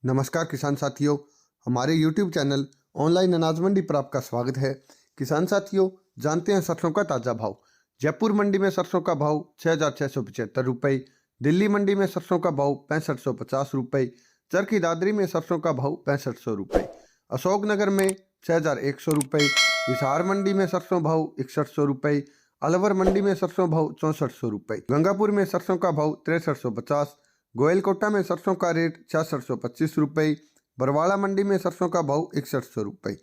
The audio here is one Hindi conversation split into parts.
नमस्कार किसान साथियों, हमारे YouTube चैनल ऑनलाइन अनाज मंडी पर आपका स्वागत है। किसान साथियों, जानते हैं सरसों का ताज़ा भाव। जयपुर मंडी में सरसों का भाव 6,675 रुपये, दिल्ली मंडी में सरसों का भाव 6550 रुपये, चरखी दादरी में सरसों का भाव 6500 रुपये, अशोकनगर में 6100 रुपये, हिसार मंडी में सरसों भाव 6100 रुपये, अलवर मंडी में सरसों भाव 6400 रुपये, गंगापुर में सरसों का भाव 6350, गोयलकोटा में सरसों का रेट 6625 रुपये, बरवाड़ा मंडी में सरसों का भाव 6100 रुपये,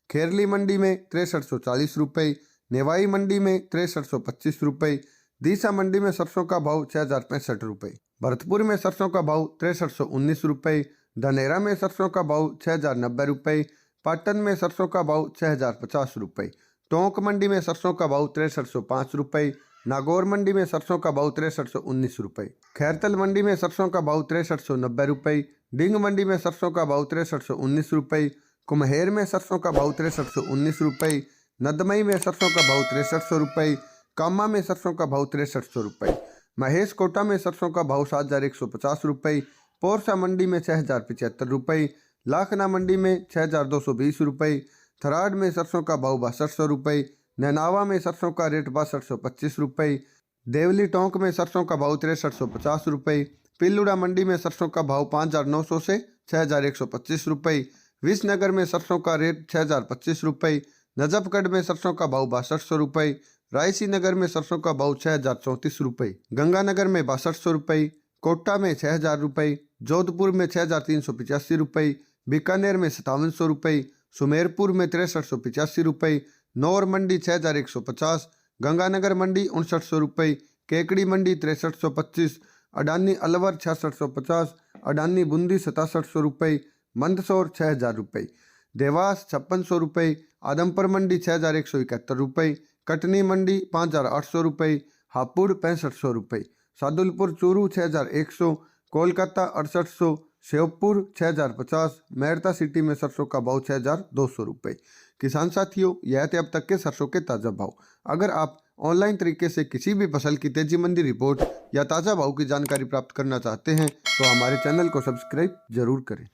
खेरली मंडी में 6340 रुपये, नेवाई मंडी में 6325 रुपये, दीसा मंडी में सरसों का भाव 6065 रुपये, भरतपुर में सरसों का भाव 6319 रुपये, धनेरा में सरसों का भाव 6090 रुपये, पाटन में सरसों का भाव 6050 रुपये, टोंक मंडी में सरसों का भाव 6305 रुपये, नागौर मंडी में सरसों का भाव 6319 रुपये, खैरतल मंडी में सरसों का भाव 6390 रुपये, डिंग मंडी में सरसों का भाव 6319 रुपये, कुम्हेर में सरसों का भाव 6319 रुपये, नदमई में सरसों का भाव 6300 रुपये, कामा में सरसों का भाव 6300 रुपये, महेश कोटा में सरसों का भाव 7150 रुपये, पोरसा मंडी में 6075 रुपये, लाखना मंडी में 6220 रुपये, थराड में सरसों का भाव 6200 रुपये, नैनावा में सरसों का रेट 6225 रुपये, देवली टोंक में सरसों का भाव 6350 रुपये, पिल्लूड़ा मंडी में सरसों का भाव 5900 से 6125 रुपये, विसनगर में सरसों का रेट 6025 रुपये, नजफगढ़ में सरसों का भाव 6200 रुपये, रायसी नगर में सरसों का भाव 6034 रुपये, गंगानगर में 6200 रुपये, कोटा में 6000 रुपये, जोधपुर में 6385 रुपये, बीकानेर में 5700 रुपये, सुमेरपुर में 6385 रुपये, नौर मंडी 6150, गंगानगर मंडी 5900 रुपये, केकड़ी मंडी 6325, अडानी अलवर 6650, अडानी बूंदी 6700 रुपये, मंदसौर 6000 रुपये, देवास 5600 रुपये, आदमपुर मंडी 6171 रुपये, कटनी मंडी 5800 रुपये, हापुड़ 6500 रुपये, सादुलपुर चूरू 6100, कोलकाता 6800, श्योपुर 6050, मेरता सिटी में सरसों का भाव 6200 रुपये। किसान साथियों, यह थे अब तक के सरसों के ताज़ा भाव। अगर आप ऑनलाइन तरीके से किसी भी फसल की तेजी मंडी रिपोर्ट या ताज़ा भाव की जानकारी प्राप्त करना चाहते हैं तो हमारे चैनल को सब्सक्राइब जरूर करें।